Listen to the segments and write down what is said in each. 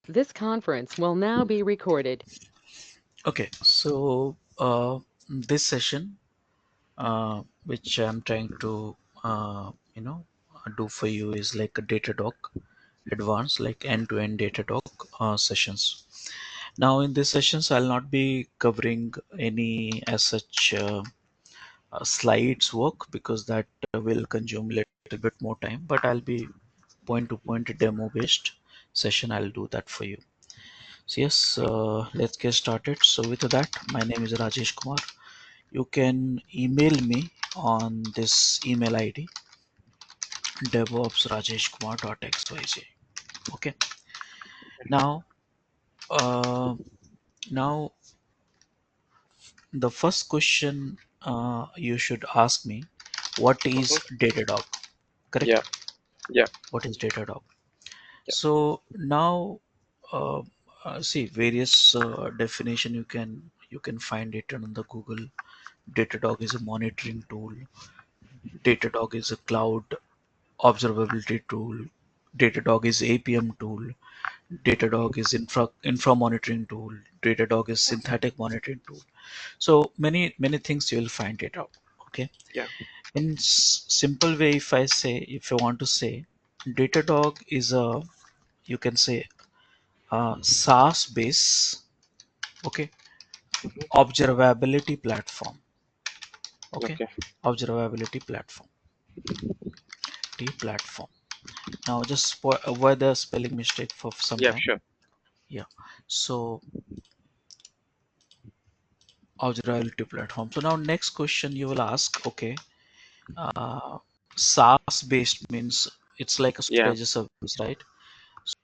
This conference will now be recorded. Okay, so this session, which I'm trying to, do for you is like a Datadog advanced, like end-to-end Datadog sessions. Now, in these sessions, I'll not be covering any as such slides work because that will consume a little bit more time. But I'll be point-to-point demo-based session. I'll do that for you. So yes, let's get started. So with that, my name is Rajesh Kumar. You can email me on this email ID devopsrajeshkumar.xyz. Okay. Now, uh, now the first question you should ask me, what is Mm-hmm. Datadog? Yeah, Correct? yeah, What is Datadog? yeah. So now, uh, see various definition you can find it on the Google. Datadog is a monitoring tool. Datadog is a cloud observability tool. Datadog is APM tool. Datadog is infra monitoring tool. Datadog is synthetic monitoring tool. So many things you will find it out. Okay. Yeah. In simple way, if I want to say, Datadog is a, you can say, a SaaS base. Okay. Mm-hmm. Observability platform. Okay. Okay. Observability platform. T platform. Now just avoid the spelling mistake for some Yeah, time. sure. Yeah. So observability platform. So now next question you will ask, okay, uh, SaaS based means it's like a software Yeah. as a service, right?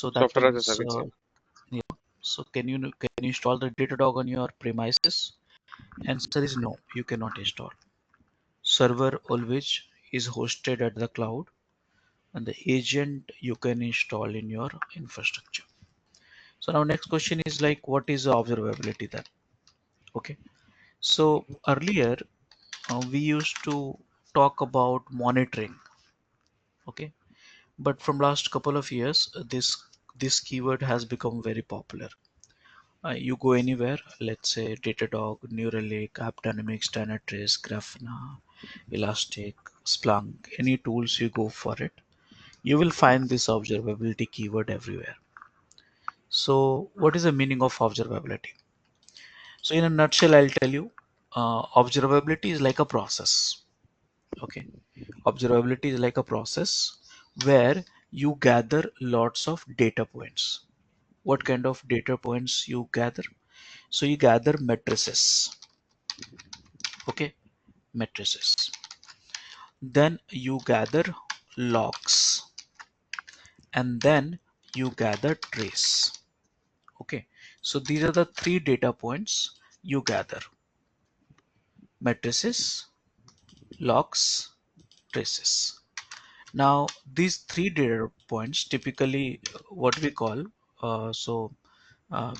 So that Software as a means, service. Yeah. yeah. So can you install the Datadog on your premises? Answer is no, you cannot install. Server always is hosted at the cloud, and the agent you can install in your infrastructure. So now next question is like, what is observability then? Okay. So earlier we used to talk about monitoring. Okay. But from last couple of years, this keyword has become very popular. You go anywhere, let's say Datadog, Neuralink, AppDynamics, Dynatrace, Grafana, Elastic, Splunk, any tools you go for it, you will find this observability keyword everywhere. So what is the meaning of observability? So in a nutshell, I'll tell you, observability is like a process. Okay. Observability is like a process where you gather lots of data points. What kind of data points you gather? So you gather matrices. Okay. Matrices. Then you gather logs, and then you gather trace. Okay. So these are the three data points you gather: matrices, logs, traces. Now, these three data points typically what we call,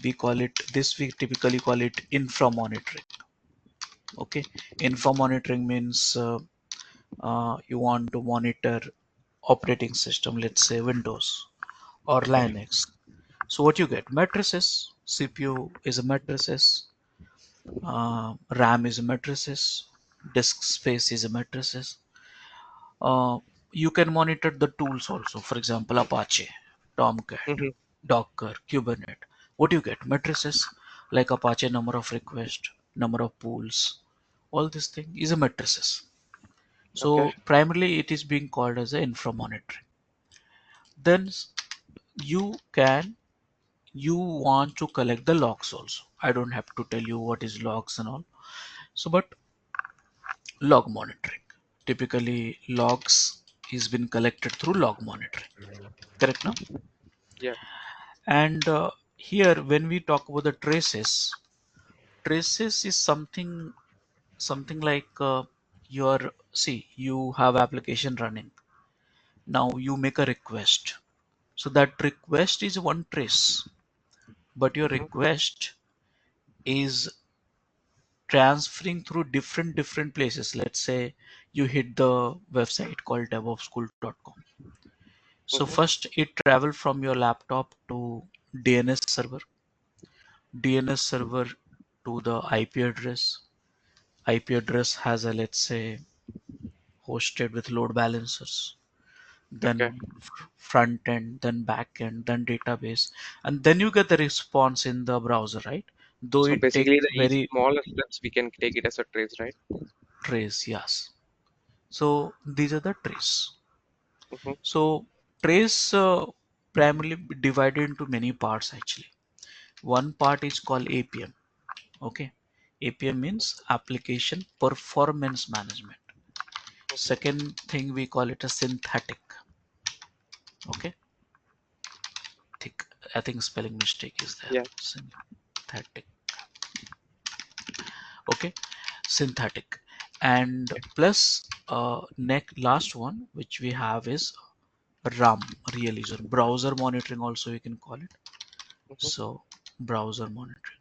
we call it this, we typically call it infra monitoring. Okay, infra monitoring means you want to monitor operating system, let's say Windows or Okay. Linux. So what you get? Matrices. CPU is a matrices. RAM is a matrices. Disk space is a matrices. Uh, you can monitor the tools also. For example, Apache, Tomcat, Mm-hmm. Docker, Kubernetes. What you get? Matrices like Apache number of requests, number of pools. All this thing is a matrices. Okay. So primarily it is being called as a infra monitoring. Then you can you want to collect the logs also. I don't have to tell you what is logs and all. So but log monitoring. Typically logs is been collected through log monitoring. Correct now? Yeah. And here when we talk about the traces, traces is something like your, see, you have application running. Now you make a request. So that request is one trace, but your Mm-hmm. request is transferring through different places. Let's say you hit the website called devopsschool.com. So Mm-hmm. first it travel from your laptop to DNS server. DNS server to the IP address. IP address has a, let's say, hosted with load balancers, Okay. then front end, then back end, then database, and then you get the response in the browser, right? Though So it basically, take the very smaller steps we can take it as a trace, right? trace, yes. So these are the trace. Mm-hmm. So trace primarily divided into many parts actually. One part is called APM. Okay, APM means application performance management. Mm-hmm. Second thing we call it a synthetic. Okay, I think spelling mistake is there. Yeah. Synthetic. Okay, synthetic, and plus next last one which we have is RAM, real user browser monitoring also you can call it. Mm-hmm. So browser monitoring.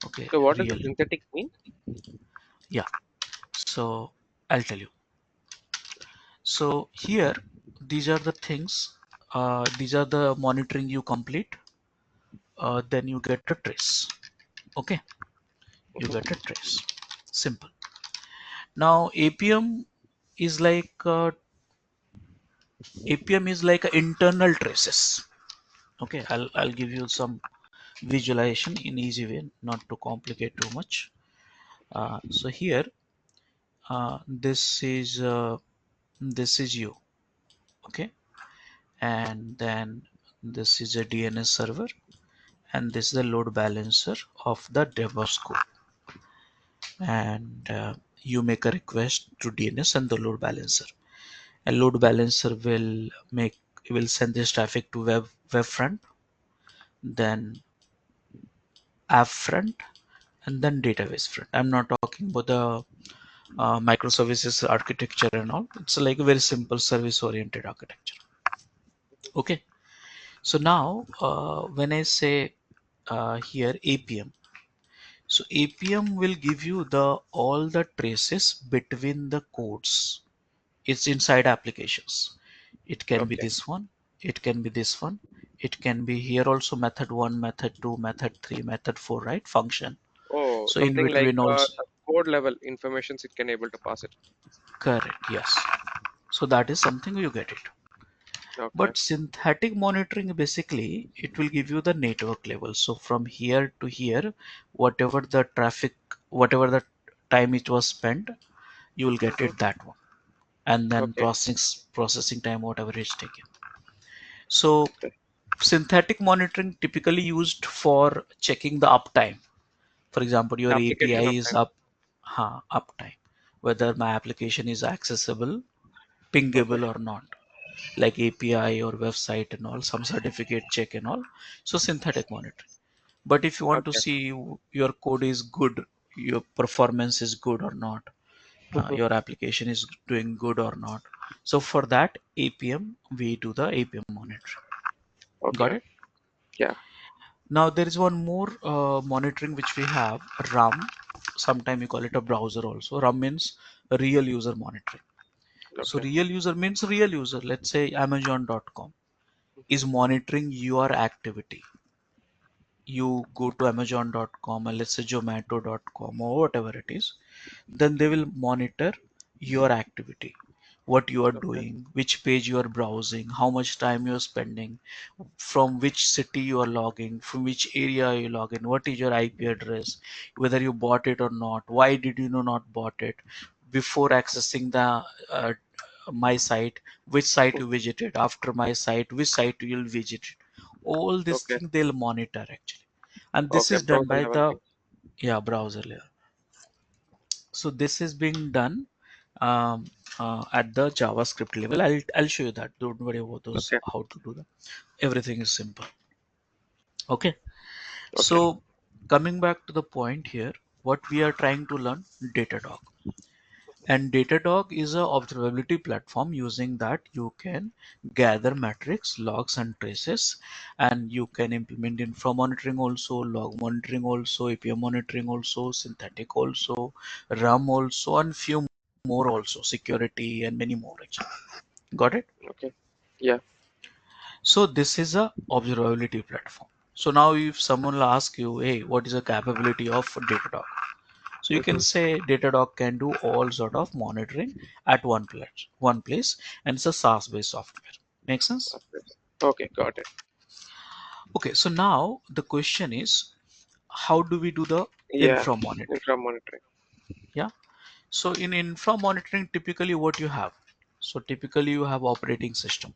Okay, So what does the real. synthetic mean? Yeah. So I'll tell you. So here, these are the things. These are the monitoring you complete. Then you get a trace. Okay, you Mm-hmm. get a trace. Simple. Now APM is like a internal traces. Okay, I'll give you some visualization in easy way, not to complicate too much. So here, this is you. Okay, and then this is a DNS server, and this is the load balancer of the DevOps school. And you make a request to DNS and the load balancer. And load balancer will send this traffic to web front, then app front, and then database front. I'm not talking about the microservices architecture and all. It's like a very simple service oriented architecture. Okay. So now when I say here APM, so APM will give you the all the traces between the codes. It's inside applications. It can be Okay. this one. It can be this one. It can be here also method 1, method 2, method 3, method 4, right? Function. Oh, So in something like between also. a code level informations it can able to pass it. Correct. Yes. So that is something you get it. Okay. But synthetic monitoring basically it will give you the network level. So from here to here, whatever the traffic, whatever the time it was spent, you will get Mm-hmm. it that one. And then Okay. processing time, whatever is taken. So Okay. synthetic monitoring typically used for checking the uptime. For example, your Application API is uptime. up, uptime, whether my application is accessible, Okay. pingable or not, like API or website and all, some certificate check and all. So synthetic monitoring. But if you want to Okay. see your code is good, your performance is good or not, Mm-hmm. your application is doing good or not. So for that APM, we do the APM monitoring. Got Okay. it? Yeah. Now there is one more monitoring which we have, RAM. Sometimes we call it a browser also. RAM means real user monitoring. So Okay. real user means real user. Let's say Amazon.com Mm-hmm. is monitoring your activity. You go to Amazon.com or let's say Zomato.com or whatever it is, then they will monitor your activity, what you are Okay. doing, which page you are browsing, how much time you are spending, from which city you are logging, from which area you log in, what is your IP address, whether you bought it or not, why did you not bought it, before accessing the my site, which site you visited, after my site, which site you will visit. All this Okay. thing they'll monitor actually, and this Okay. is done Browser by level the thing. browser layer. So this is being done um, at the JavaScript level. I'll show you that. Don't worry about those Okay. how to do that. Everything is simple. Okay. Okay. So coming back to the point here, what we are trying to learn, Datadog. And Datadog is a observability platform. Using that you can gather metrics, logs and traces, and you can implement infra monitoring also, log monitoring also, API monitoring also, synthetic also, RAM also, and few more also, security and many more actually. Got it? Okay. Yeah. So this is a observability platform. So now if someone will ask you, hey, what is the capability of Datadog? So you can say Datadog can do all sort of monitoring at one place, and it's a SaaS-based software. Make sense? Okay, got it. Okay, so now the question is, how do we do the Yeah, infra monitoring? infra monitoring. Yeah. So in infra monitoring, typically what you have? So typically you have operating system,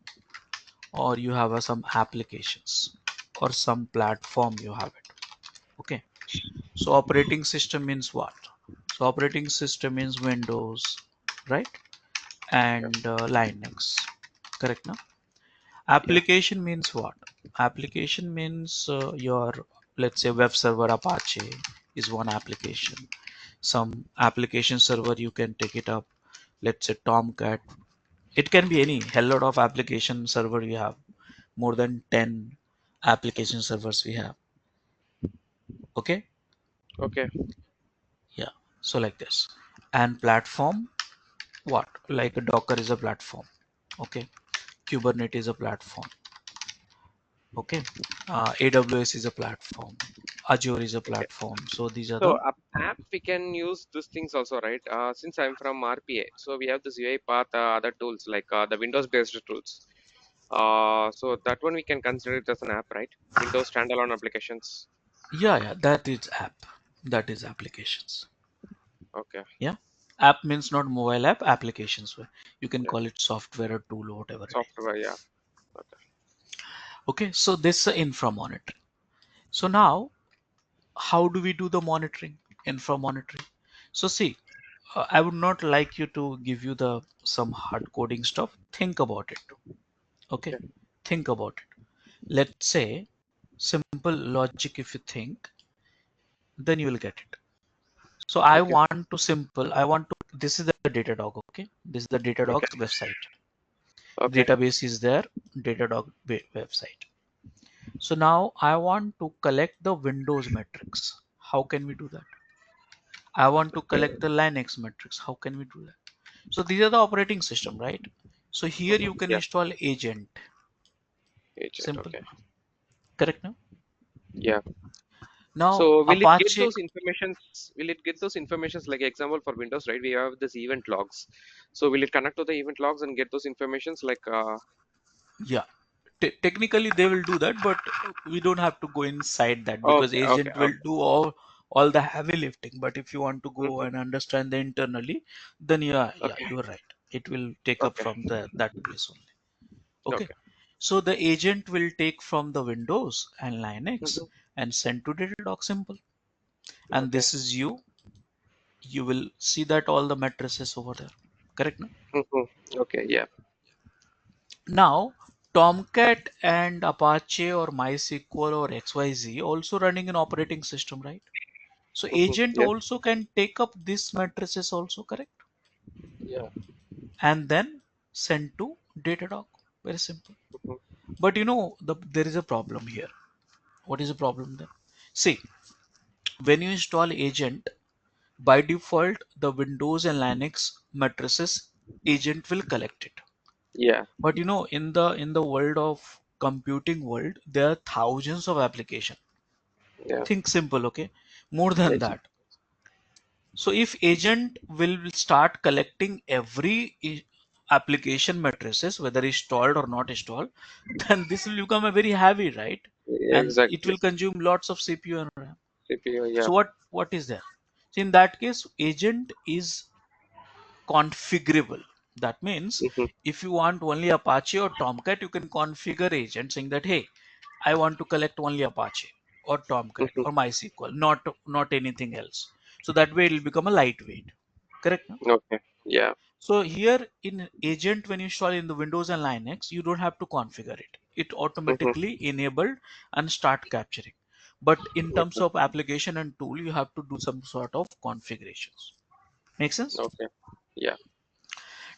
or you have some applications, or some platform you have it. Okay. So operating system means what? So operating system means Windows, right? Yeah, And Linux, correct now? yeah. Application means what? Application means your, let's say, web server Apache is one application. Some application server you can take it up, let's say Tomcat. It can be any hell lot of application server you have, more than 10 application servers we have. Okay. Okay, Yeah. So like this. And platform, what? Like a Docker is a platform. Okay. Kubernetes is a platform. Okay. AWS is a platform. Azure is a okay. platform. So these are So the, app we can use these things also, right? Since I'm from RPA, so we have this UiPath, other tools like the Windows-based tools. So that one we can consider it as an app, right? Windows standalone applications. yeah, that is app. That is applications. Okay, Yeah. App means not mobile app, applications. You can yeah. call it software or tool or whatever it is. Software, yeah. Okay. Okay. So this is infra monitoring. So now, how do we do the monitoring? Infra monitoring. So see, I would not like you to give you the some hard coding stuff. Think about it. Okay. Okay. Think about it. Let's say simple logic, if you think, then you will get it. So I Okay. want to simple, I want to, this is the Datadog. Okay. This is the Okay. Datadog's website. Okay. Database is there, Datadog website. So now I want to collect the Windows metrics. How can we do that? I want to Okay. collect the Linux metrics. How can we do that? So these are the operating system, right? So here you can Yeah. install agent. Agent. Simple. Okay. Correct now? Yeah. Now So will it get Apache, those informations? Will it get those informations? Like example for Windows, right? We have this event logs. So will it connect to the event logs and get those informations? Like yeah. Technically they will do that, but we don't have to go inside that because okay, okay, agent will okay, do all the heavy lifting. But if you want to go hmm and understand the internally, then yeah, okay, you're right. It will take up okay, from the that place only. Okay. okay, So the agent will take from the Windows and Linux hmm and send to Datadog. Simple. And okay, this is you will see that all the matrices over there. Correct now? hmm okay, yeah, Now Tomcat and Apache or MySQL or XYZ also running an operating system, right? So agent yeah, also can take up this matrices also, correct? yeah, And then send to Datadog. Very simple. hmm But there is a problem here. What is the problem then? See, when you install agent, by default, the Windows and Linux matrices agent will collect it. yeah, But in the world of computing world, there are thousands of application. yeah, Think simple, okay? More than yes, that. So if agent will start collecting every application matrices, whether installed or not installed, then this will become a very heavy, right? And it exactly. will consume lots of CPU and RAM. CPU, yeah, So what is there? So in that case, agent is configurable. That means hmm if you want only Apache or Tomcat, you can configure agent saying that, hey, I want to collect only Apache or Tomcat hmm or MySQL, not anything else. So that way it will become a lightweight. Correct? No? okay, yeah, So here in agent, when you install in the Windows and Linux, you don't have to configure it. It hmm automatically enabled and start capturing. But in terms okay, of application and tool, you have to do some sort of configurations. Make sense? okay, yeah,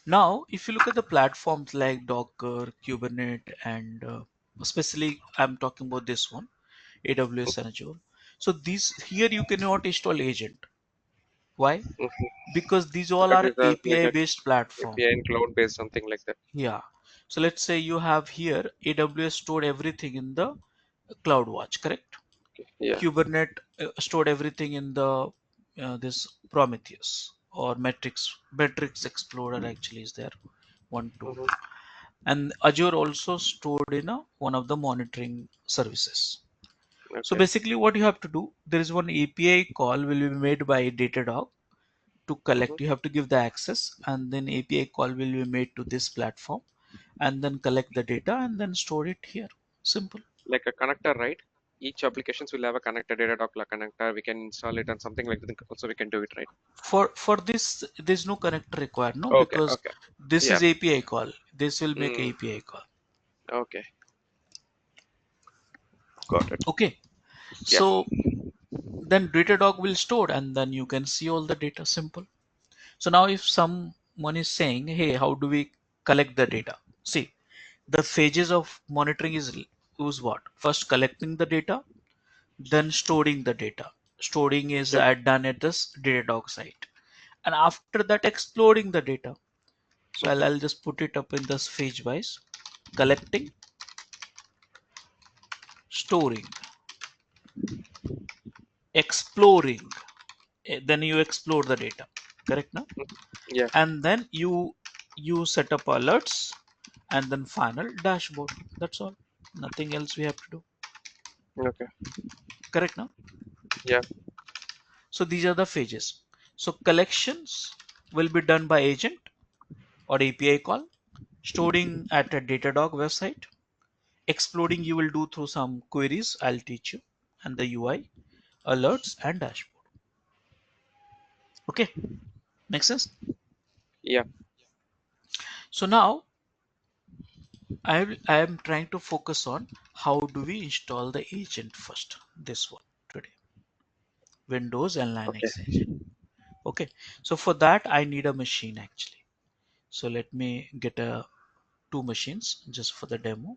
Now, if you look at the platforms like Docker, Kubernetes, and especially I'm talking about this one, AWS and Azure. So these here you cannot install agent. Why? hmm Because these all That are is like API a based platform. API and cloud based something like that. Yeah. So let's say you have here AWS stored everything in the CloudWatch, correct? Yeah. Kubernetes stored everything in the this Prometheus or Metrics Explorer actually is there, one tool. Mm-hmm. And Azure also stored in one of the monitoring services. So Okay. basically what you have to do, there is one API call will be made by Datadog to Mm-hmm. collect. You have to give the access, and then API call will be made to this platform and then collect the data and then store it here. Simple. Like a connector, right? Each applications will have a connector, Datadog connector. We can install it and something like that. Also, we can do it, right? For this there's no connector required, no, Okay. because Okay. this Yeah. is API call. This will make Mm, API call. okay. Got it. Okay, Yeah. so then Datadog will store and then you can see all the data. Simple. So now if someone is saying, hey, how do we collect the data? See, the phases of monitoring is what? First collecting the data, then storing the data. Storing is Okay. done at this Datadog site, and after that exploring the data. So Mm-hmm. I'll just put it up in this phase wise: collecting, storing, exploring. Then you explore the data, correct now? Yeah. And then you set up alerts and then final dashboard. That's all. Nothing else we have to do. Okay. Correct now? Yeah. So these are the phases. So collections will be done by agent or API call. Storing at a Datadog website. Exploring you will do through some queries I'll teach you, and the UI, alerts and dashboard. Okay, makes sense. Yeah. So now I am trying to focus on how do we install the agent first. This one today, Windows and Okay. Linux agent. Okay, so for that I need a machine actually. So let me get two machines just for the demo.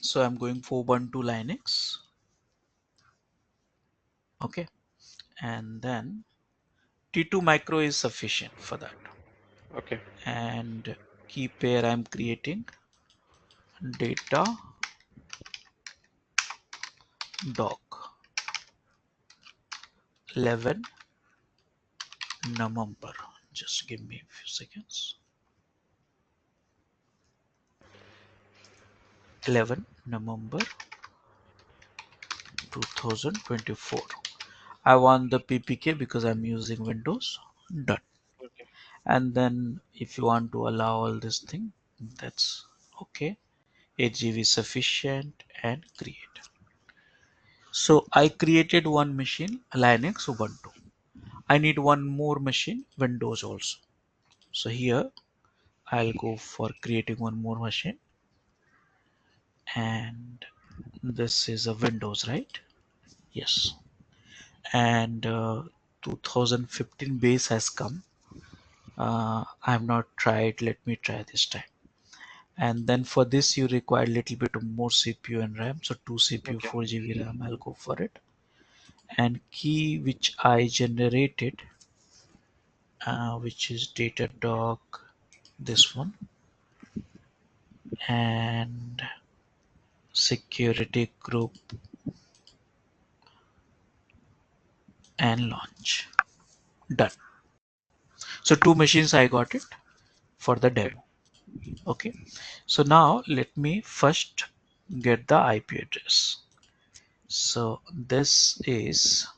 So I'm going for Ubuntu Linux. Okay, and then T2 micro is sufficient for that. Okay. And key pair I'm creating data dog 11 November. Just give me a few seconds. 11 November 2024. I want the PPK because I'm using Windows. Done. Okay. And then if you want to allow all this thing, that's okay. 8 GB sufficient and create. So I created one machine Linux Ubuntu. I need one more machine Windows also. So here I'll go for creating one more machine, and this is a Windows, right? Yes. And 2015 base has come. I have not tried. Let me try this time. And then for this you require a little bit of more CPU and RAM. So 2 CPU, Okay. 4 GB RAM. I'll go for it. And key which I generated, which is Datadog, this one, and security group and launch. Done. So two machines I got it for the Okay. demo. Okay. So now let me first get the IP address. So this is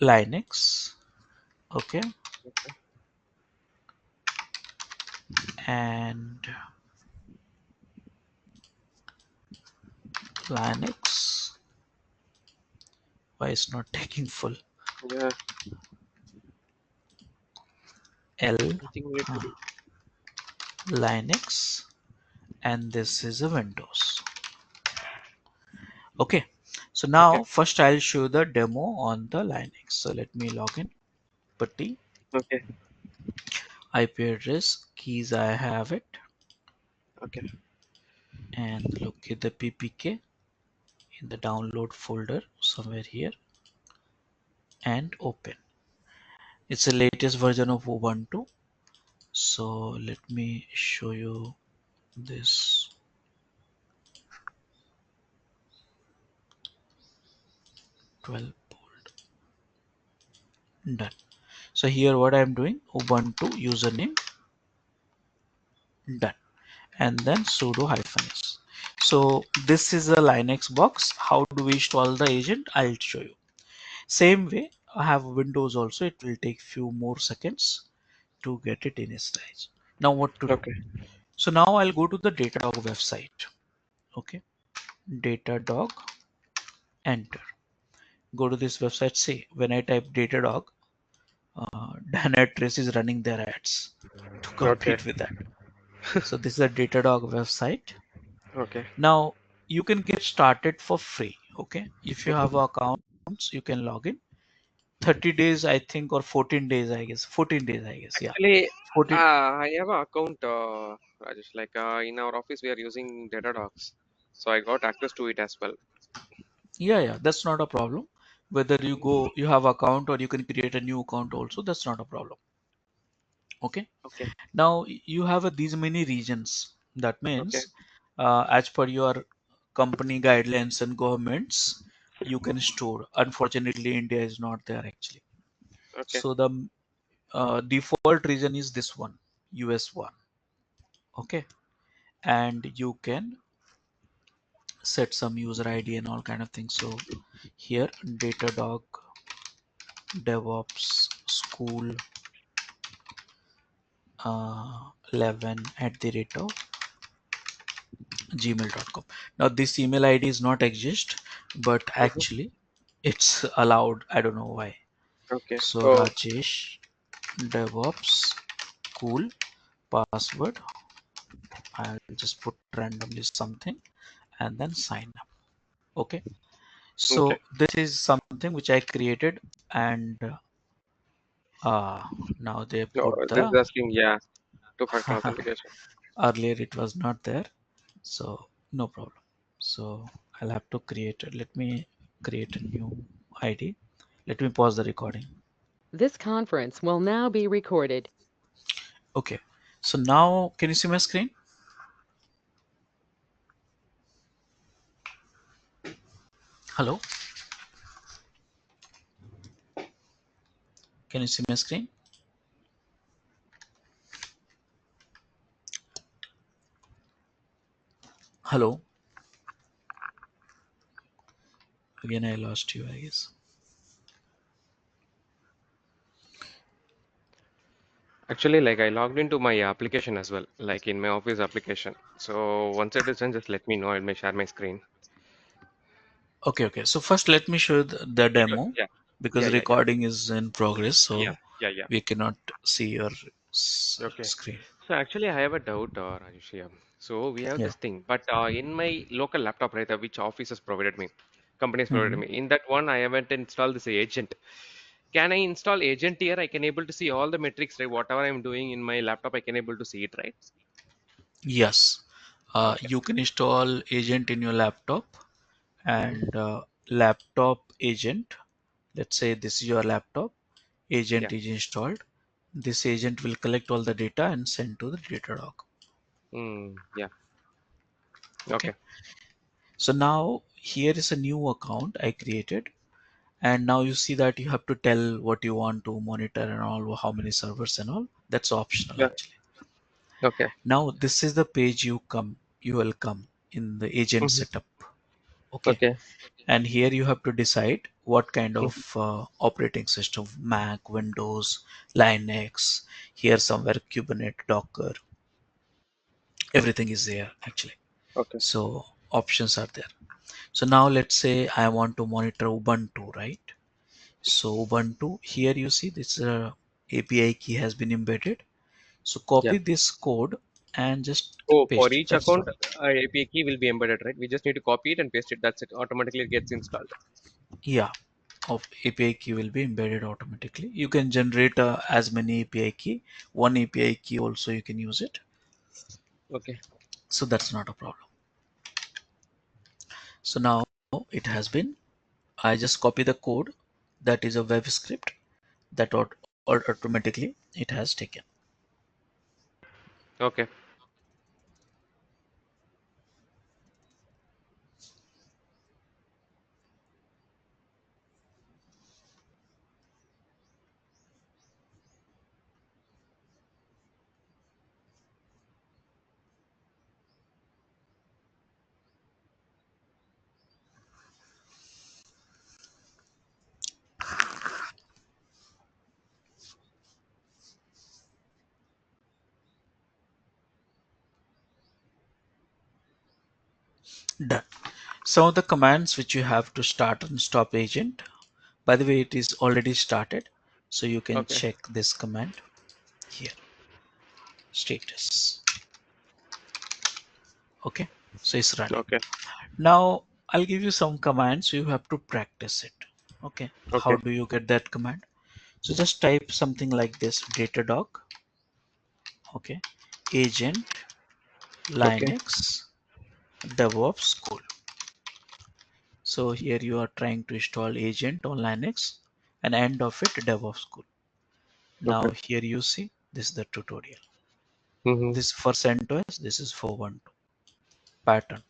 Linux. Okay. And Linux. Why it's not taking full? Yeah. L I think we need to uh, do. Linux, and this is a Windows. Okay. So Okay. now first I'll show the demo on the Linux. So let me log in. Putty, Okay. IP address, keys I have it, Okay. and look at the PPK in the download folder somewhere here and open. It's the latest version of Ubuntu. So let me show you this. 12 bold. Done. So here what I'm doing, Ubuntu username, done, and then sudo -s. So this is a Linux box. How do we install the agent? I'll show you. Same way, I have Windows also. It will take few more seconds to get it initialized. Now what to do? Okay. So now I'll go to the Datadog website. Okay, Datadog, enter. Go to this website. See, when I type Datadog, Dynatrace is running their ads to Okay. compete with that. So this is a Datadog website. Okay. Now you can get started for free. Okay, if you Mhm. have accounts, you can log in. 30 days, I think, or 14 days, I guess. 14 days, I guess. Yeah, Actually, 14. I have an account, Rajesh. Like in our office, we are using Datadogs, so I got access to it as well. Yeah, yeah, that's not a problem. Whether you go, you have account or you can create a new account also, that's not a problem. Okay. Okay. Now you have these many regions. That Okay. means, as per your company guidelines and governments, you can store. Unfortunately, India is not there actually. Okay. So the default region is this one, US one. Okay, and you can set some user ID and all kind of things. So here, Datadog DevOps School 11 at the rate of gmail.com. Now this email ID is not exist, but Mhm. actually it's allowed. I don't know why. Okay. So Oh, Rajesh DevOps Cool password. I'll just put randomly something and then sign up. Okay. okay. So this is something which I created, and now they No, put this is the asking, yeah, two-factor authentication. earlier it was not there, so no problem. So I'll have to create it. Let me create a new ID. Let me pause the recording. This conference will now be recorded. Okay, so now can you see my screen? Hello, can you see my screen? Hello, again I lost you, I guess. Actually, like I logged into my application as well, like in my office application. So once it is done, just let me know. I may share my screen Okay, okay. So first let me show the because demo yeah, yeah, because yeah, yeah, recording is in progress, yeah, so yeah, yeah. we cannot see your Okay. screen. So actually, I have a doubt, Rajesh here. So we have Yeah. this thing, but in my local laptop, right, which office has provided me, companies provided Hmm. me. In that one, I haven't installed this agent. Can I install agent here? I can able to see all the metrics, right? Whatever I'm doing in my laptop, I can able to see it, right? Yes. Okay. You can install agent in your laptop, Mhm. and laptop agent. Let's say this is your laptop. Yeah. Agent is installed. This agent will collect all the data and send to the Datadog. Yeah. Okay. Okay. So now here is a new account I created, and now you see that you have to tell what you want to monitor and all, how many servers and all. That's optional Yeah. actually. Okay. Now this is the page you will come in the agent Mhm. setup. Okay, Okay. and here you have to decide what kind Mhm. of operating system: Mac, Windows, Linux. Here somewhere Kubernetes, Docker, everything is there actually. Okay. So options are there. So now let's say I want to monitor Ubuntu, right? So Ubuntu, here you see this API key has been embedded. So Yeah. copy this code and just Oh, for paste it. each That's account, all. API key will be embedded, right? We just need to copy it and paste it. That's it. Automatically it gets installed. Yeah, of API key will be embedded automatically. You can generate as many API key. One API key also you can use it. Okay. So that's not a problem. So now it has been, I just copy the code that is a web script that automatically it has taken. Okay. Done. Some of the commands which you have to start and stop agent. By the way, it is already started. So you can Okay. check this command here, status. Okay, so it's running. Okay. Now I'll give you some commands. You have to practice it. Okay, how Okay. do you get that command? So just type something like this, Datadog. Okay, agent Okay. Linux DevOps School. So here you are trying to install agent on Linux and end of it DevOps School. Now Okay. here you see this is the tutorial. Mm-hmm. This for CentOS, this is for 1.2 pattern.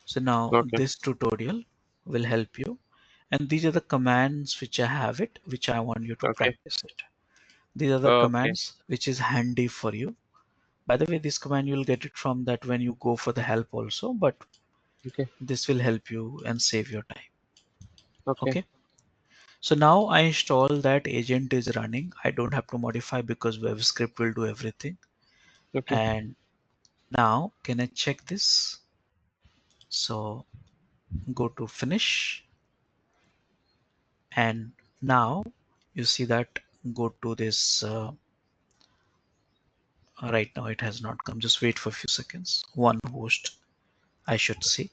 So now Okay. this tutorial will help you. And these are the commands which I have it, which I want you to Okay. practice it. These are the Okay. commands which is handy for you. By the way, this command you'll get it from that when you go for the help also, but Okay. this will help you and save your time. Okay. Okay. So now I install that agent is running. I don't have to modify because web script will do everything. Okay. And now can I check this? So go to finish. And now you see that go to this. Right now it has not come. Just wait for a few seconds. One host I should see.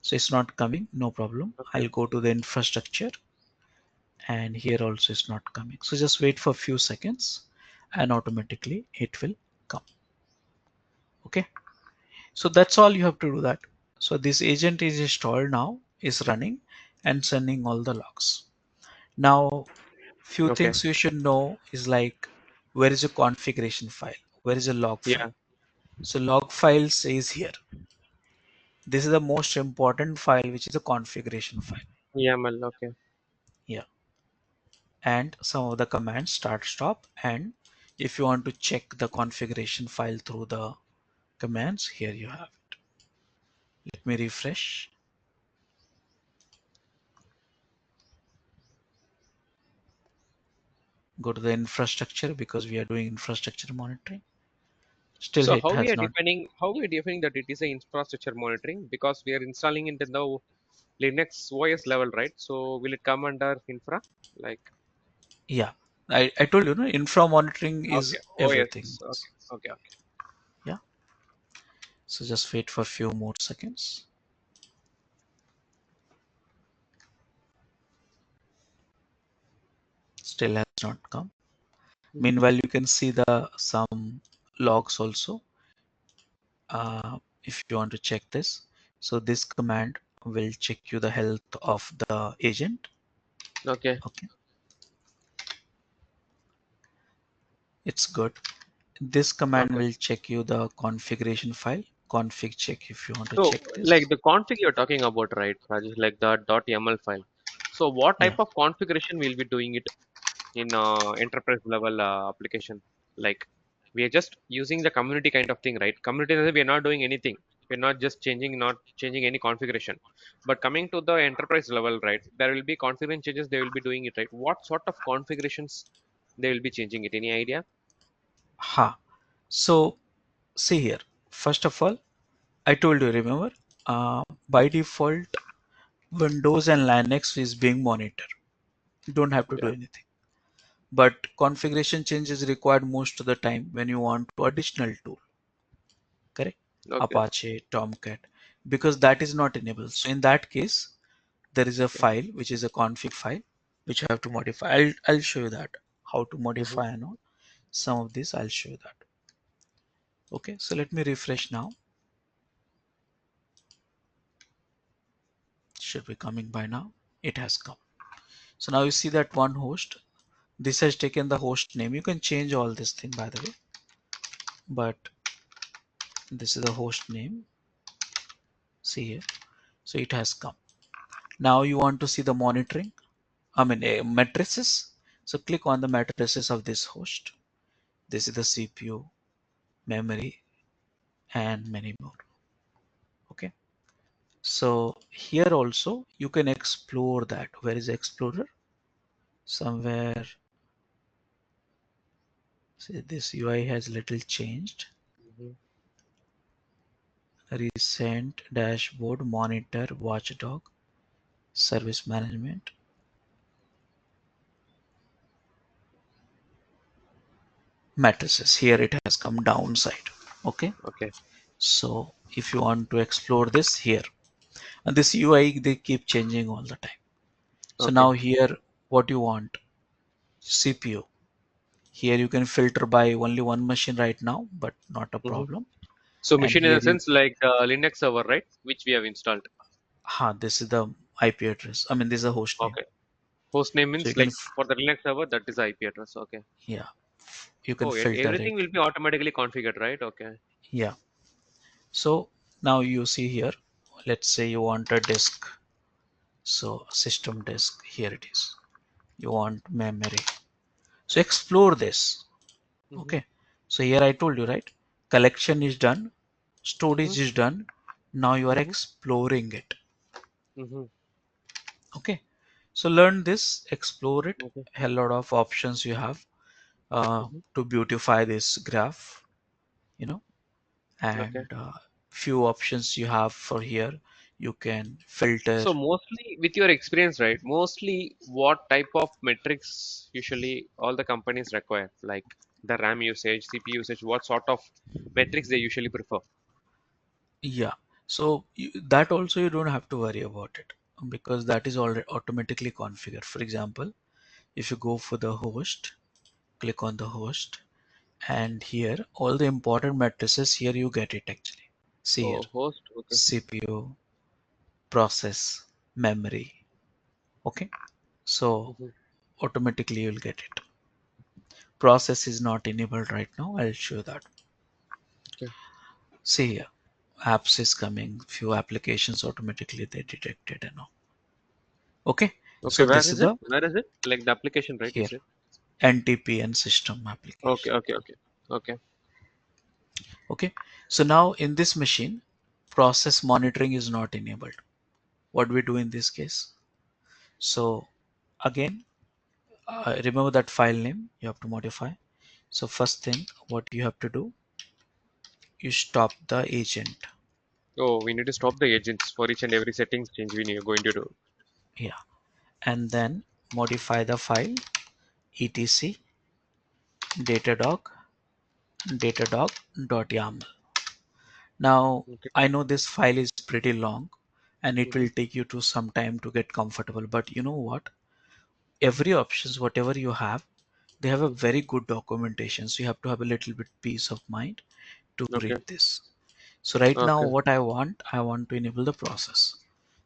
So it's not coming. No problem. Okay. I'll go to the infrastructure and here also it's not coming. So just wait for a few seconds and automatically it will come. Okay. So that's all you have to do that. So this agent is installed now, is running and sending all the logs. Now, few Okay. things you should know is like, where is your configuration file? Where is a log file? Yeah. So log file says here. This is the most important file, which is a configuration file. YAML. Okay. Yeah. And some of the commands start, stop. And if you want to check the configuration file through the commands, here you have it. Let me refresh. Go to the infrastructure because we are doing infrastructure monitoring. Still So it has not. how we are defining that it is a infrastructure monitoring because we are installing it in the Linux OS level, right? So will it come under infra? Like Yeah, I told you, no, infra monitoring is okay, everything. OS. Okay. Okay. Okay. Yeah. So just wait for a few more seconds. Still has not come. Mhm. Meanwhile, you can see the some logs also. If you want to check this, so this command will check you the health of the agent. Okay. Okay, it's good. This command Okay. will check you the configuration file, config check if you want to So check like this. the config you're talking about, right, Rajesh, like the .yaml file. So what type Yeah. of configuration we'll be doing it in enterprise level application? Like we are just using the community kind of thing, right? Community, we are not doing anything. We're not changing any configuration. But coming to the enterprise level, right, there will be configuration changes. They will be doing it, right? What sort of configurations they will be changing it? Any idea? Ha. So see here. First of all, I told you, remember, by default, Windows and Linux is being monitored. You don't have to do Yeah. anything. But configuration change is required most of the time when you want to additional tool, correct? Okay. Apache, Tomcat, because that is not enabled. So in that case, there is a Okay. file which is a config file which you have to modify. I'll show you that how to Hmm. modify and all. Some of this I'll show you that. Okay, so let me refresh now. Should be coming by now. It has come. So now you see that one host. This has taken the host name. You can change all this thing by the way, but this is the host name. See here. So it has come. Now you want to see the monitoring. Matrices. So click on the matrices of this host. This is the CPU, memory, and many more. Okay. So here also you can explore that. Where is the Explorer? Somewhere. See, this UI has little changed. Mhm. Recent dashboard, monitor, watchdog, service management. Matrices. Here it has come downside. Okay. Okay. So if you want to explore this here, and this UI they keep changing all the time. So Okay. now here what you want, CPU. Here you can filter by only one machine right now, but not a Hmm. problem. So And machine in here a you, sense like Linux server, right? Which we have installed. this is the IP address. I mean, this is a host name. Okay. Host name So you means can, like for the Linux server, that is IP address. Okay. yeah, you can Oh, and filter everything it. will be automatically configured, right? Okay. Yeah. So now you see here, let's say you want a disk. So system disk, here it is. You want memory. So explore this. Mm-hmm. Okay. So here I told you, right? Collection is done. Mm-hmm. Storage is done. Now you are Mm-hmm. exploring it. Mm-hmm. Okay. So learn this, explore it. Okay. A lot of options you have Mm-hmm. to beautify this graph, you know, Okay. and few options you have for here. You can filter. So mostly with your experience, right? Mostly what type of metrics usually all the companies require? Like the RAM usage, CPU usage, what sort of metrics they usually prefer? Yeah. So that also you don't have to worry about it because that is already automatically configured. For example, if you go for the host, click on the host, and here all the important matrices here you get it actually. See here, Oh, host. Okay. CPU, process, memory. Okay. So Mm-hmm. automatically you'll get it. Process is not enabled right now. I'll show that. Okay. See here, apps is coming. Few applications automatically they detected and all. Okay. Okay. So Where this is is it? the Where is it? Like the application, right? You here said. NTP and system Okay. application. Okay. Okay. Okay. Okay. So now in this machine, process monitoring is not enabled. What do we do in this case? So again, remember that file name you have to modify. So first thing, what you have to do, you stop the agent. Oh, we need to stop the agents for each and every settings change we need going to do. Yeah. And then modify the file etc datadog datadog.yaml. Now Okay. I know this file is pretty long and it Mm-hmm. will take you to some time to get comfortable, but you know what? Every options, whatever you have, they have a very good documentation. So you have to have a little bit peace of mind to Okay. read this. So right now Okay. what I want to enable the process.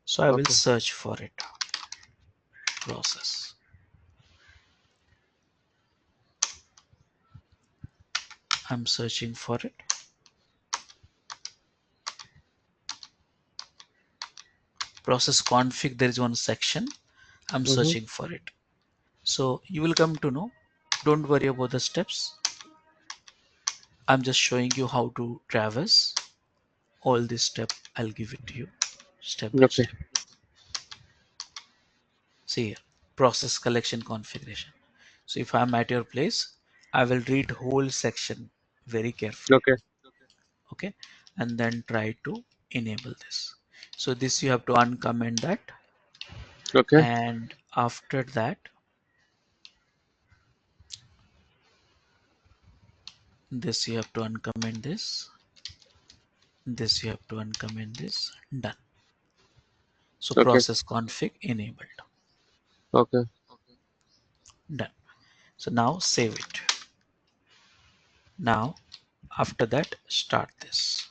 So I will Okay. search for it. Process. I'm searching for it. Process config. There is one section. I'm Mm-hmm. searching for it. So you will come to know. Don't worry about the steps. I'm just showing you how to traverse all this step. I'll give it to you step by Okay. step. See here, process collection configuration. So if I'm at your place, I will read whole section very carefully. Okay. Okay. And then try to enable this. So this you have to uncomment that. Okay. And after that, this you have to uncomment this. This you have to uncomment this. Done. So Okay. process config enabled. Okay. Done. So now save it. Now after that, start this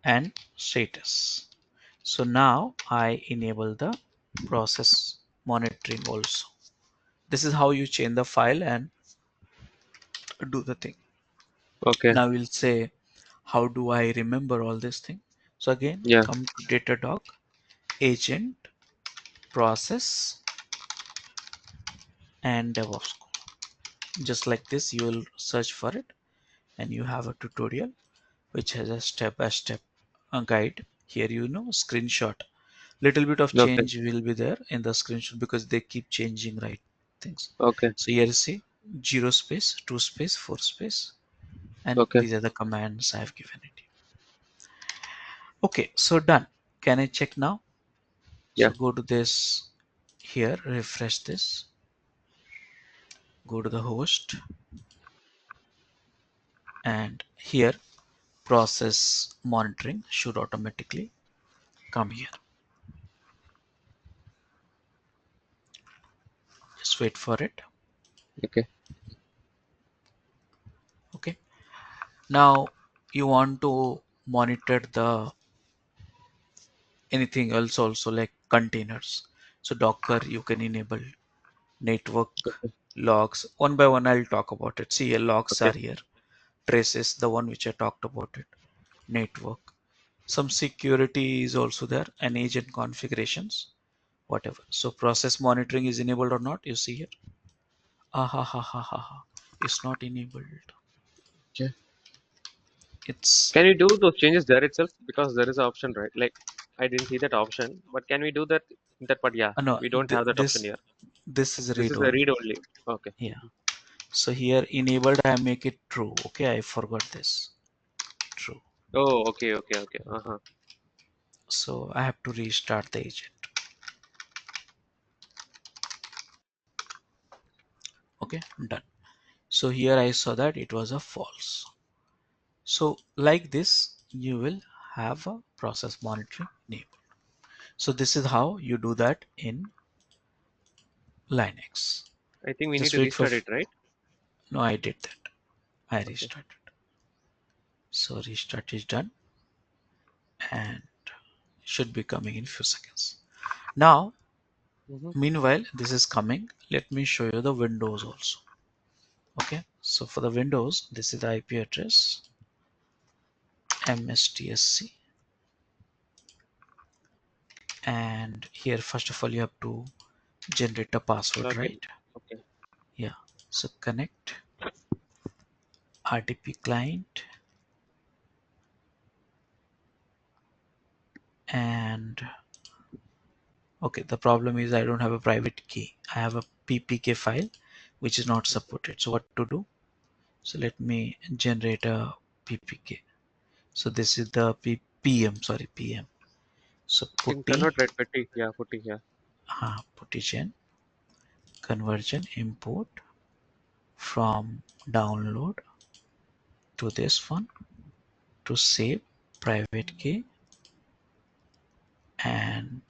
and status. So now I enable the process monitoring also. This is how you change the file and do the thing. Okay. Now we'll say, how do I remember all this thing? So again, Yeah. come to Datadog, agent, process, and DevOps. Just like this, you will search for it and you have a tutorial which has a step-by-step guide. Here, screenshot. Little bit of Okay. change will be there in the screenshot because they keep changing, right, things. Okay. So here you see 0 space, 2 space, 4 space, and Okay. these are the commands I've given it. Okay, so done. Can I check now? Yeah. So go to this here, refresh this, go to the host, and here process monitoring should automatically come here. Just wait for it. Okay. Okay. Now you want to monitor the anything else also like containers. So Docker you can enable network Okay. logs. One by one I'll talk about it. See here logs are Okay. here. Traces, the one which I talked about it. Network. Some security is also there and agent configurations, whatever. So process monitoring is enabled or not, you see here. Ah ha ha ha ha ha. It's not enabled. Okay. It's Can we do those changes there itself? Because there is an option, right? Like I didn't see that option, but can we do that in that part? Yeah, no we don't have that option here. this is This read is a only. read only. Okay. Yeah. So here enabled I make it true. Okay, I forgot this. True. Oh, okay, okay, okay. Uh-huh. So I have to restart the agent. Okay, done. So here I saw that it was a false. So like this, you will have a process monitoring enabled. So this is how you do that in Linux. I think we need Just to wait for, restart it, right? no, I did that. I Okay. restarted. So restart is done and should be coming in few seconds. Now, Mm-hmm. meanwhile, this is coming. Let me show you the Windows also. Okay, so for the Windows, this is the IP address mstsc, and here first of all you have to generate a password, Login. right? Okay. Yeah. So connect RDP client, and okay, the problem is I don't have a private key. I have a ppk file which is not supported. So what to do? So let me generate a ppk. So this is the pm. So You can convert, right? Petty. Yeah, putty. Yeah. putty conversion import from download to this one to save private key and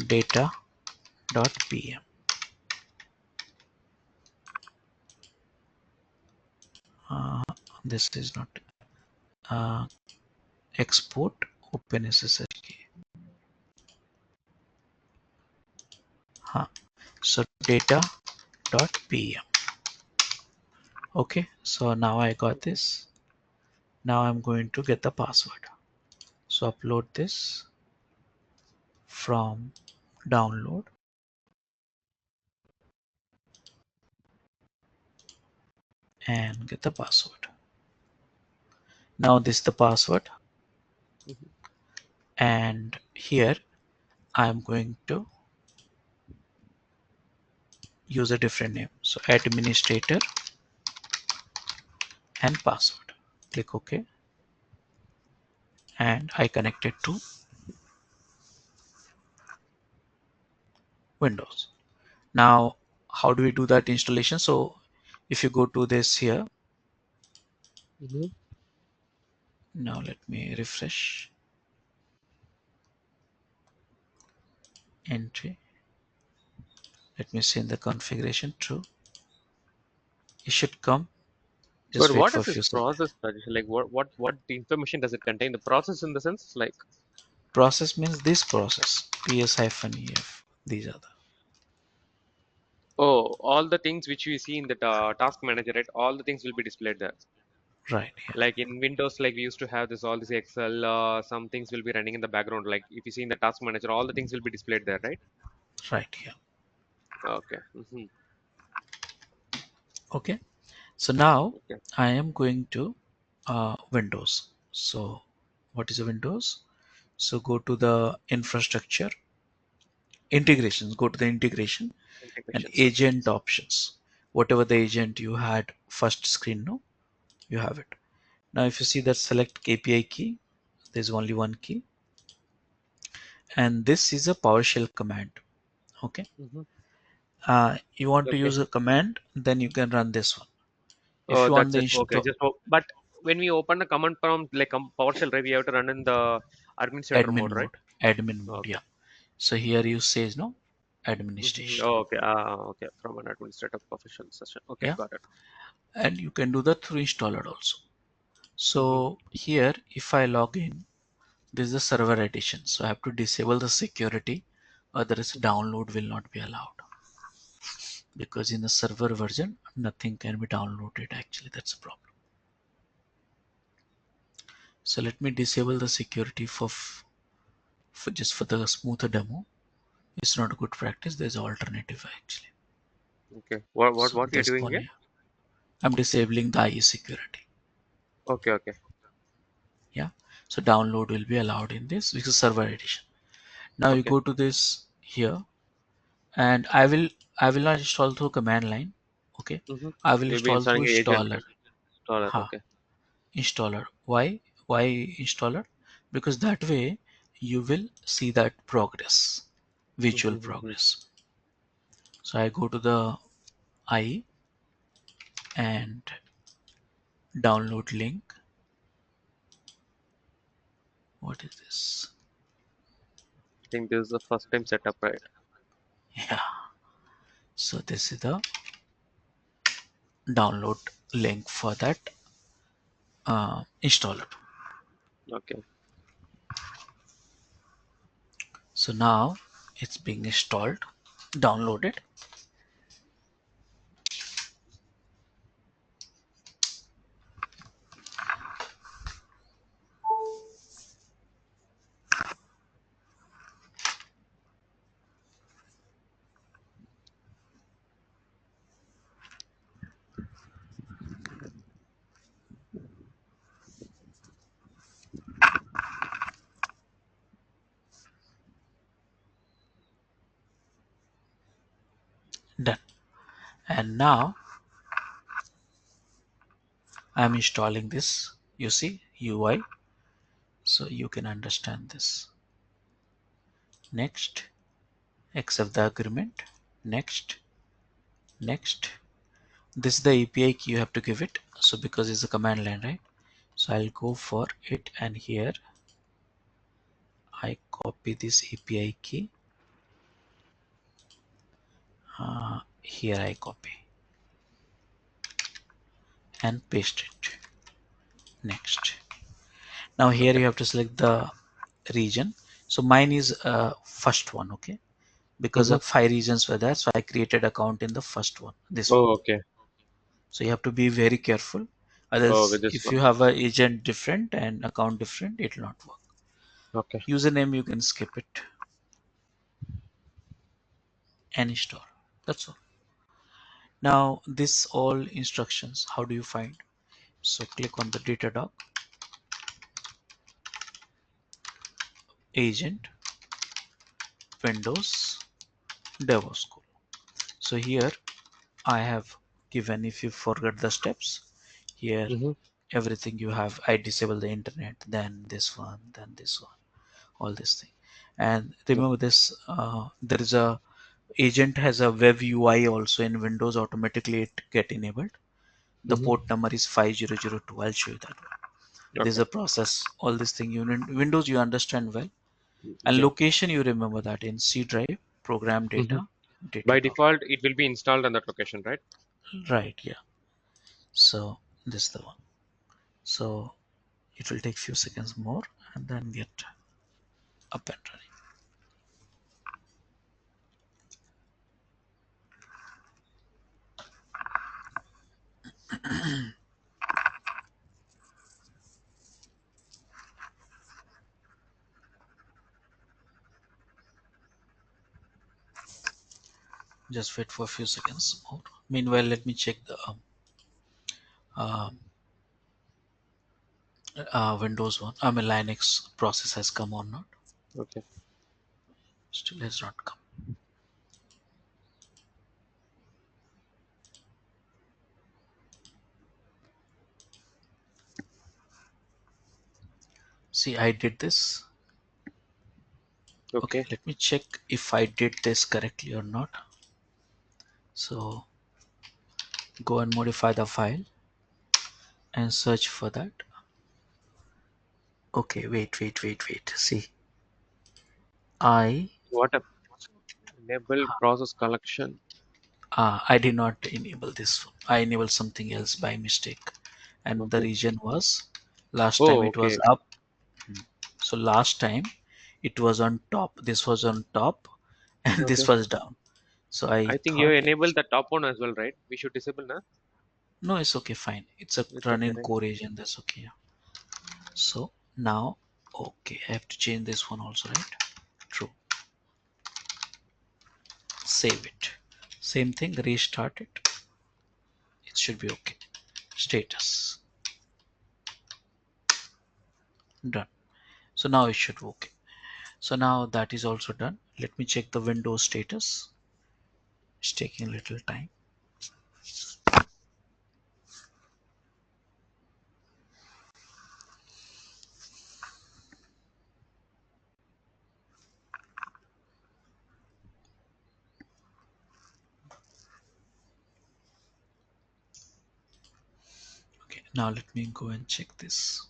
data.pm. Uh, this is not uh, export OpenSSH key. So data.pm. Okay, so now I got this. Now I'm going to get the password. So upload this from download and get the password. Now this is the password, Mm-hmm. and here I'm going to use a different name. So administrator and password. Click OK, and I connected to Windows. Now, how do we do that installation? So if you go to this here, Mm-hmm. now let me refresh, entry. Let me see in the configuration true. It should come. Just But wait what for a is few this seconds. process, Rajesh? Like what information does it contain? The process in the sense like Process means this process, ps-ef. These are the oh, all the things which we see in the task manager, right? All the things will be displayed there. right here. Like in Windows, like we used to have this all this Excel. Some things will be running in the background. Like if you see in the task manager, all the things will be displayed there, right? Right here. Okay. Hmm. Okay. So now Okay. I am going to Windows. So what is a Windows? So go to the infrastructure integrations, go to the integration and Integration agent settings. options. Whatever the agent you had first screen, no, you have it. Now if you see that select KPI key, there's only one key, and this is a PowerShell command. Okay. Hmm. You want to Okay. use a command, then you can run this one. If Oh, you want that's the it. Okay. install But when we open the command prompt, like PowerShell, right, we have to run in the administrator admin mode, right? mode, admin mode, Okay. yeah. So here you says no Hmm. administration, Oh, okay. Okay. From an administrative professional session. Okay, yeah, got it. and you can do that through installer also. Hmm. So here, if I log in, this is the server edition. So I have to disable the security, otherwise download will not be allowed. Because in the server version, nothing can be downloaded actually. That's a problem. So let me disable the security for just for the smoother demo. It's not a good practice. There's an alternative actually. Okay. What what So what we are this doing one here? here, I'm disabling the IE security. Okay. Okay. Yeah. So download will be allowed in this because server edition. Now you Okay. go to this here, and I will not install through command line. Okay. Mm-hmm. I will You'll be install through installing a agent installer. installer. Ha, Okay. installer. Why installer? Because that way you will see that progress, visual Mm-hmm. progress. So I go to the IE and download link. What is this? I think this is the first time setup, right? Yeah. So this is the download link for that installer. Okay. So now it's being installed, downloaded. Done. And now I'm installing this. You see UI, so you can understand this. Next, accept the agreement. Next, next. This is the API key you have to give it. So because it's a command line, right? So I'll go for it, and here I copy this API key. Here I copy and paste it. Next. Now here Okay. you have to select the region. So mine is first one, okay? Because Mm-hmm. of 5 regions were there, so I created account in the first one, this one. Oh, okay. So you have to be very careful. Oh, with Others, this if you one. have a agent different and account different, it will not work. Okay. Username you can skip it and install. That's all. Now this all instructions, how do you find? So click on the Datadog agent Windows DevOps School. So here I have given, if you forget the steps, here Mm-hmm. everything you have, I disable the internet, then this one, then this one, all this thing. And remember this, there is a agent has a web UI also in Windows, automatically it get enabled. The Mm-hmm. port number is 5002. I'll show you that one. There's Okay. a process, all this thing you Windows you understand well. And Yeah. location you remember that in C drive, program Mm-hmm. data, By Datadog. default, it will be installed on that location, right? Right, yeah. So This is the one. So it will take few seconds more and then get up and running. Just wait for a few seconds more. Meanwhile, let me check the uh, Windows one. I mean Linux process has come or not. Okay. Still has not come. See, I did this. Okay, Okay. let me check if I did this correctly or not. So go and modify the file and search for that. Okay, wait. See, I What a enable process collection. I did not enable this. I enabled something else by mistake, and the Okay. region was last time Oh, it was okay. up. So last time it was on top. This was on top, and this Okay. was down. So I I think you thought, enable the top one as well, right? We should disable now. no, it's okay, fine. It's a It's okay, running right? core agent. That's okay. So now, okay, I have to change this one also, right? True. Save it. Same thing. Restart it. It should be okay. Status done. So now it should work. So now that is also done. Let me check the Windows status. It's taking a little time. Okay, now let me go and check this.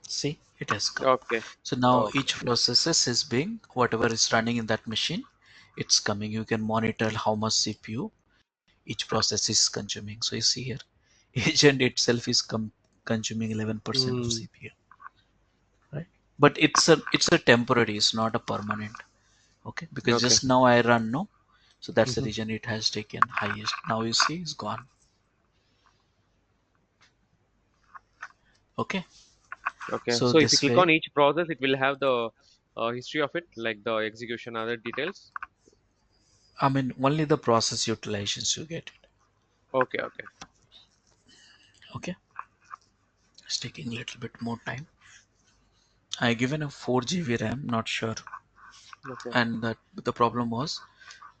See, it has come. Okay. So now Okay. each process is being whatever is running in that machine, it's coming. You can monitor how much CPU each process is consuming. So you see here, agent itself is consuming 11% of Hmm. CPU, right? But it's a temporary, it's not a permanent. Okay, because Okay. just now I run no, so that's the Hmm. reason it has taken highest. Now you see it's gone. Okay, Okay. so So if you this click way, on each process, it will have the history of it, like the execution, other details. I mean only the process utilizations you get it. Okay. Okay. Okay, it's taking a little bit more time. I given a 4 GB RAM, not sure, Okay. and that the problem was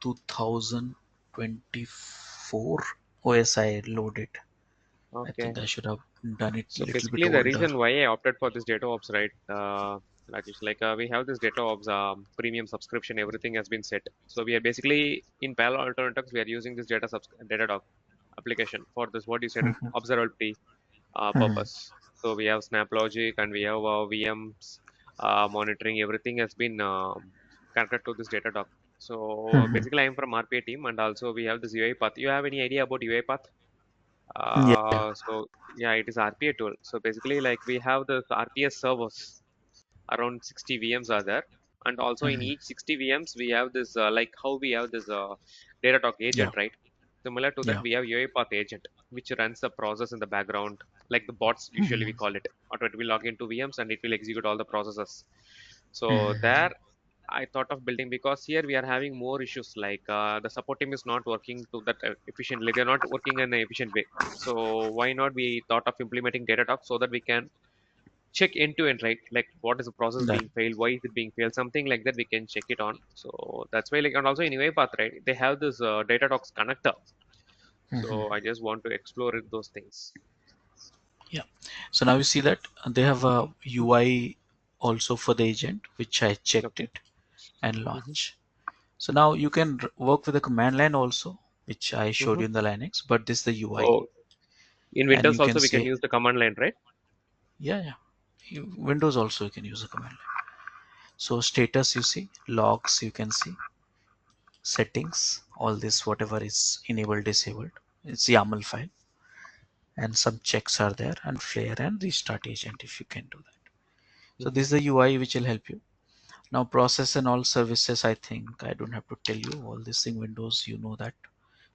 2024 OS I loaded. I Okay. think I should have done it a So little bit basically, the older. reason why I opted for this DataOps, right, Rajesh, like we have this DataOps premium subscription, everything has been set. So we are basically in Palo Alto Networks, we are using this Datadog application for this what you said Mhm, observability mhm, purpose. So we have Snap Logic and we have VMs monitoring. Everything has been connected to this Datadog. So mhm. basically, I'm from RPA team, and also we have this UI path. You have any idea about UI path? Yeah. So yeah, it is RPA tool. So basically, like we have the RPA servers, around 60 VMs are there, and also in Mhm. each 60 VMs we have this like how we have this Datadog Yeah. agent, right? Similar to that, Yeah. we have UiPath agent, which runs the process in the background, like the bots usually we Mhm, call it. Or it will log into VMs and it will execute all the processes. So there mhm. I thought of building because here we are having more issues like the support team is not working to that efficiently. They're not working in an efficient way. So why not we thought of implementing Datadog so that we can check end to end, right? Like what is the process That. being failed? Why is it being failed? Something like that we can check it on. So that's why like and also in UiPath, right? They have this Datadogs connector. Mhm. So I just want to explore it, those things. Yeah. So now you see that they have a UI also for the agent, which I checked Okay. it and Mm-hmm. launch. So now you can work with the command line also, which I showed Mm-hmm. you in the Linux, but this is the UI. Oh, in And Windows you can also we can say, use the command line, right? yeah, yeah. Windows also you can use the command line. So status you see, logs you can see, settings, all this whatever is enabled, disabled. It's YAML file, and some checks are there, and flare and restart agent if you can do that. So Mm-hmm. this is the UI which will help you. Now process and all services, I think I don't have to tell you all this thing. Windows, you know that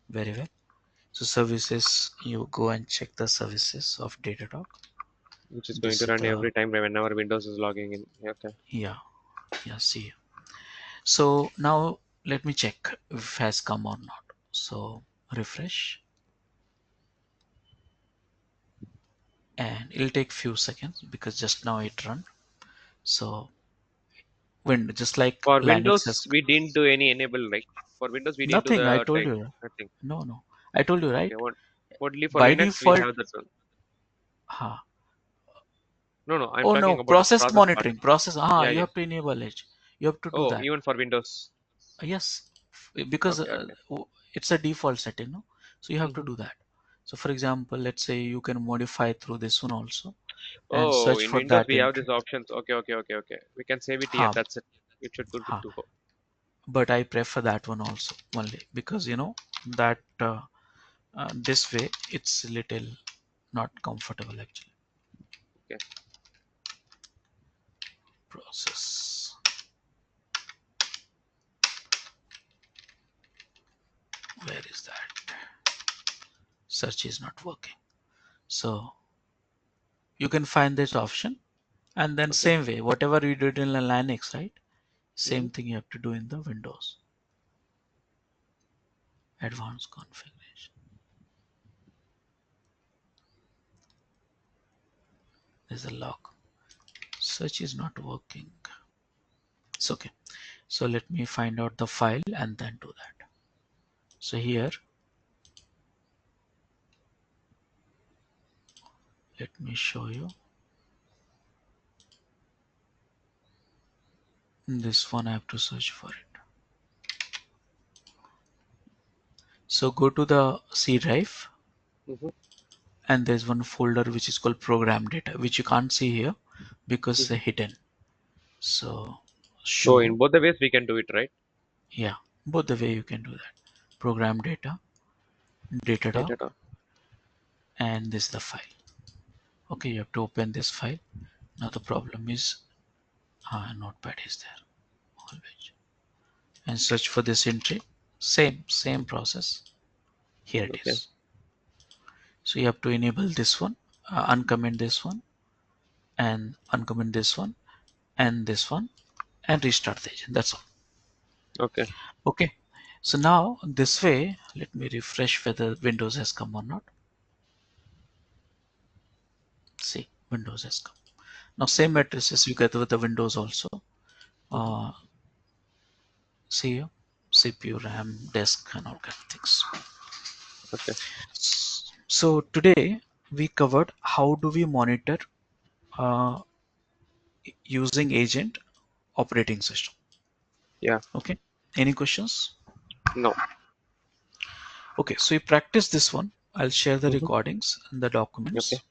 very well. So services, you go and check the services of Datadog. Which is going This to is run the, every time whenever Windows is logging in. Okay. yeah, yeah, see. So now let me check if it has come or not. So refresh, and it'll take few seconds because just now it run. So when just like For Linux has Windows, we didn't do any enable, right? For Windows, we didn't do nothing. I the told type you. nothing. No, I told you right. Okay, what only for By Linux we default, have that one. huh? No, no, I'm Oh no, talking about the process process part. monitoring. Process. Yeah, You yeah. have to enable it. You have to do Oh, that. even for Windows. Yes, because Okay, okay. it's a default setting, no? So you have to Mm-hmm. do that. So for example, let's say you can modify through this one also and Oh, search in for Windows that we have entry. these options. Okay, okay, okay, okay. We can save it here. Ha, That's it. It should good ha. to go. But I prefer that one also only because you know that this way it's little not comfortable actually. Okay, Process. Where is that? Search is not working. So you can find this option, and then okay. same way whatever you did in the Linux, right? Mm-hmm. Same thing you have to do in the Windows. Advanced configuration. There's a log. Search is not working. It's okay. So let me find out the file and then do that. So here, let me show you. This one I have to search for it. So go to the C drive, Mm-hmm. and there's one folder which is called program data, which you can't see here because Mm-hmm. it's hidden. So So in show, both the ways we can do it, right? yeah, both the way you can do that. Program data, Datadog, Data. and this is the file. Okay, you have to open this file. Now the problem is notepad is there always, and search for this entry. Same process. Here it Okay, is. So you have to enable this one, uncomment this one, and uncomment this one, and this one, and restart the agent. That's all. okay, Okay. So now this way, let me refresh whether Windows has come or not. See, Windows has come. Now same okay. matrices you get with the Windows also. Mm-hmm. Uh, see here, CPU, RAM, disk, and all kind of things. Okay, So today we covered how do we monitor uh, using agent operating system. yeah. Okay. Any questions? No. Okay. So you practice this one. I'll share the Mm-hmm. recordings and the Okay, documents,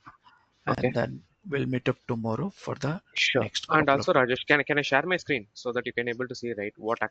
okay. and then we'll meet up tomorrow for the Sure. next And couple of also, topics. Rajesh, can I share my screen so that you can able to see, right, what